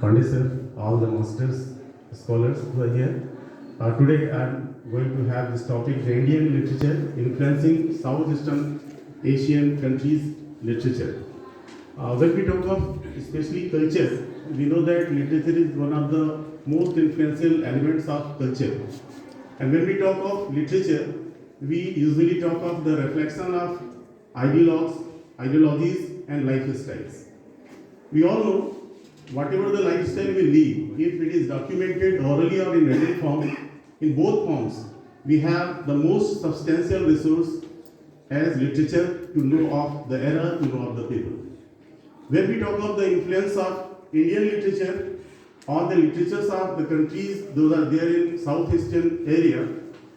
Pandit sir, all the masters, scholars who are here. Today I am going to have this topic, the Indian literature influencing Southeastern Asian countries' literature. When we talk of especially culture, we know that literature is one of the most influential elements of culture. And when we talk of literature, we usually talk of the reflection of ideologies and lifestyles. We all know whatever the lifestyle we live, if it is documented orally or in written form, in both forms, we have the most substantial resource as literature to know of the era, to know of the people. When we talk of the influence of Indian literature on the literatures of the countries those are there in Southeastern area,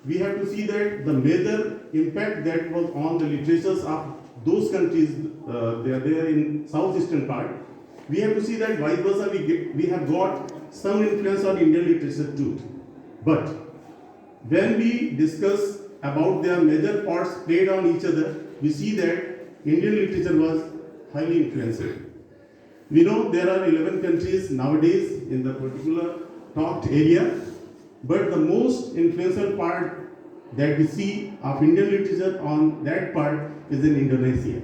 we have to see that the major impact that was on the literatures of those countries, they are there in Southeastern part. We have to see that vice versa we have got some influence on Indian literature too. But when we discuss about their major parts played on each other, we see that Indian literature was highly influential. We know there are 11 countries nowadays in the particular talked area, but the most influential part that we see of Indian literature on that part is in Indonesia.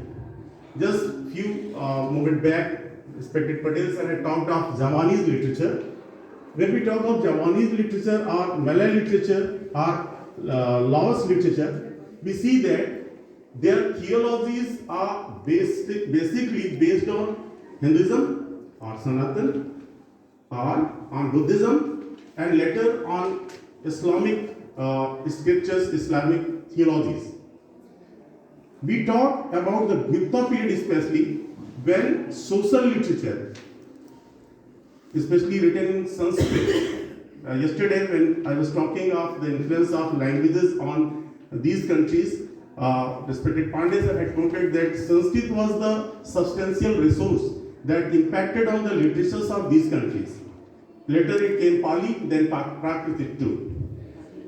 Just few moment back, respected Patel sir had talked of Javanese literature. When we talk of Javanese literature or Malay literature or Laos literature, we see that their theologies are basically based on Hinduism or Sanatan or on Buddhism and later on Islamic scriptures, Islamic theologies. We talk about the Gupta period especially when social literature, especially written in Sanskrit. Yesterday when I was talking of the influence of languages on these countries, respected Pandey sir had quoted that Sanskrit was the substantial resource that impacted on the literatures of these countries. Later it came Pali, then Prakritic too.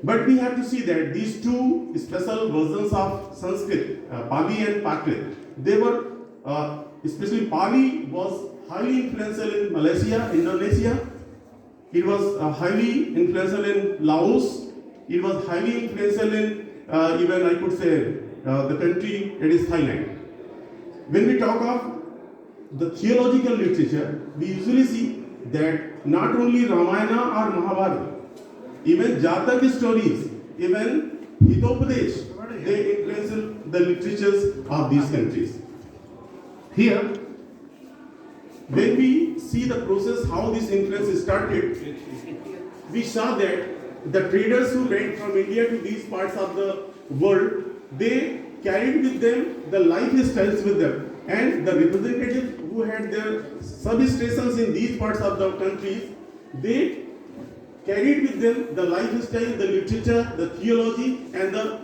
But we have to see that these two special versions of Sanskrit, Pali and Prakrit, they were, especially Pali was highly influential in Malaysia, Indonesia. It was highly influential in Laos. It was highly influential in even I could say the country it is Thailand. When we talk of the theological literature, we usually see that not only Ramayana or Mahabharata, even Jatak stories, even Hitopadesh, they influence the literatures of these countries. Here, when we see the process, how this influence started, we saw that the traders who went from India to these parts of the world, they carried with them the lifestyles with them. And the representatives who had their substations in these parts of the countries, they carried with them the lifestyle, the literature, the theology, and the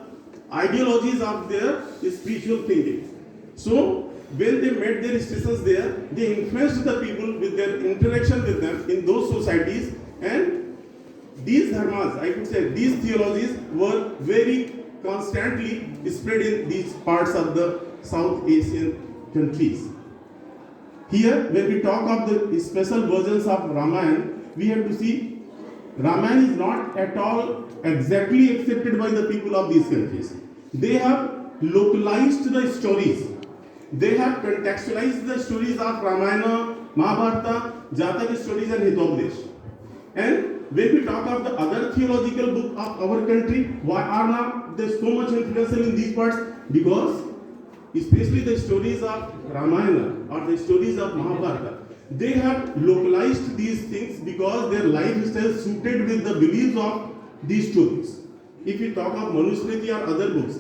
ideologies of their spiritual thinking. So, when they met their stations there, they influenced the people with their interaction with them in those societies, and these dharmas, I could say, these theologies were very constantly spread in these parts of the South Asian countries. Here, when we talk of the special versions of Ramayana, we have to see Ramayana is not at all exactly accepted by the people of these countries. They have localized the stories. They have contextualized the stories of Ramayana, Mahabharata, Jatak stories and Hitopadesh. And when we talk of the other theological book of our country, why are not they so much influential in these parts? Because especially the stories of Ramayana or the stories of Mahabharata, they have localized these things because their lifestyle suited with the beliefs of these stories. If you talk of Manusmriti or other books,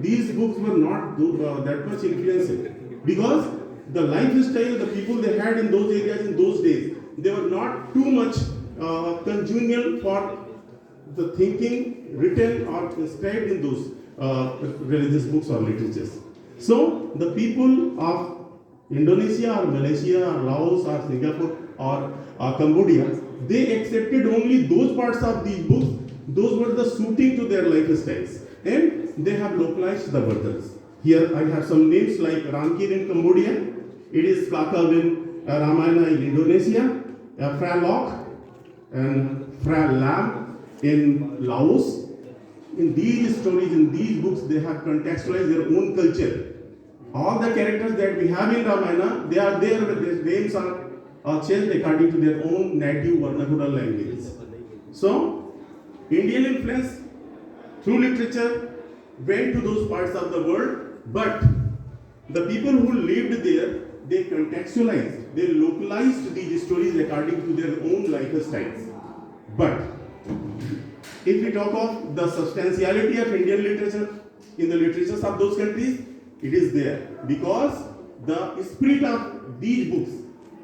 these books were not that much influential because the lifestyle, the people they had in those areas in those days, they were not too much congenial for the thinking written or inscribed in those religious books or literatures. So the people of Indonesia or Malaysia or Laos or Singapore or Cambodia, they accepted only those parts of these books, those were the suiting to their lifestyles, and they have localized the versions. Here I have some names like Ramkir in Cambodia, it is Kakab in Ramayana in Indonesia, Phra Lok and Phra Lam in Laos. In these stories, in these books, they have contextualized their own culture. All the characters that we have in Ramayana, they are there, but their names are changed according to their own native vernacular languages. So, Indian influence through literature went to those parts of the world, but the people who lived there, they contextualized, they localized these stories according to their own lifestyles. But if we talk of the substantiality of Indian literature in the literatures of those countries, it is there because the spirit of these books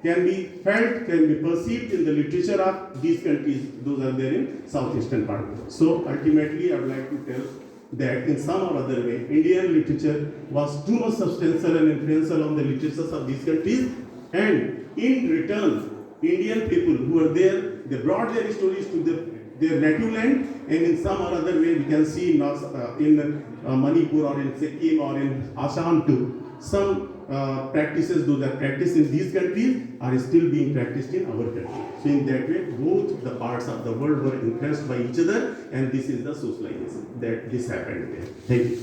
can be felt, can be perceived in the literature of these countries. Those are there in Southeastern part. So ultimately, I would like to tell that in some or other way, Indian literature was too much substantial and influential on the literatures of these countries, and in return, Indian people who were there, they brought their stories to their native land, and in some or other way, we can see in Manipur or in Sikkim or in Assam too, some practices, those are practiced in these countries, are still being practiced in our country. So in that way, both the parts of the world were influenced by each other, and this is the socialization that this happened there. Thank you.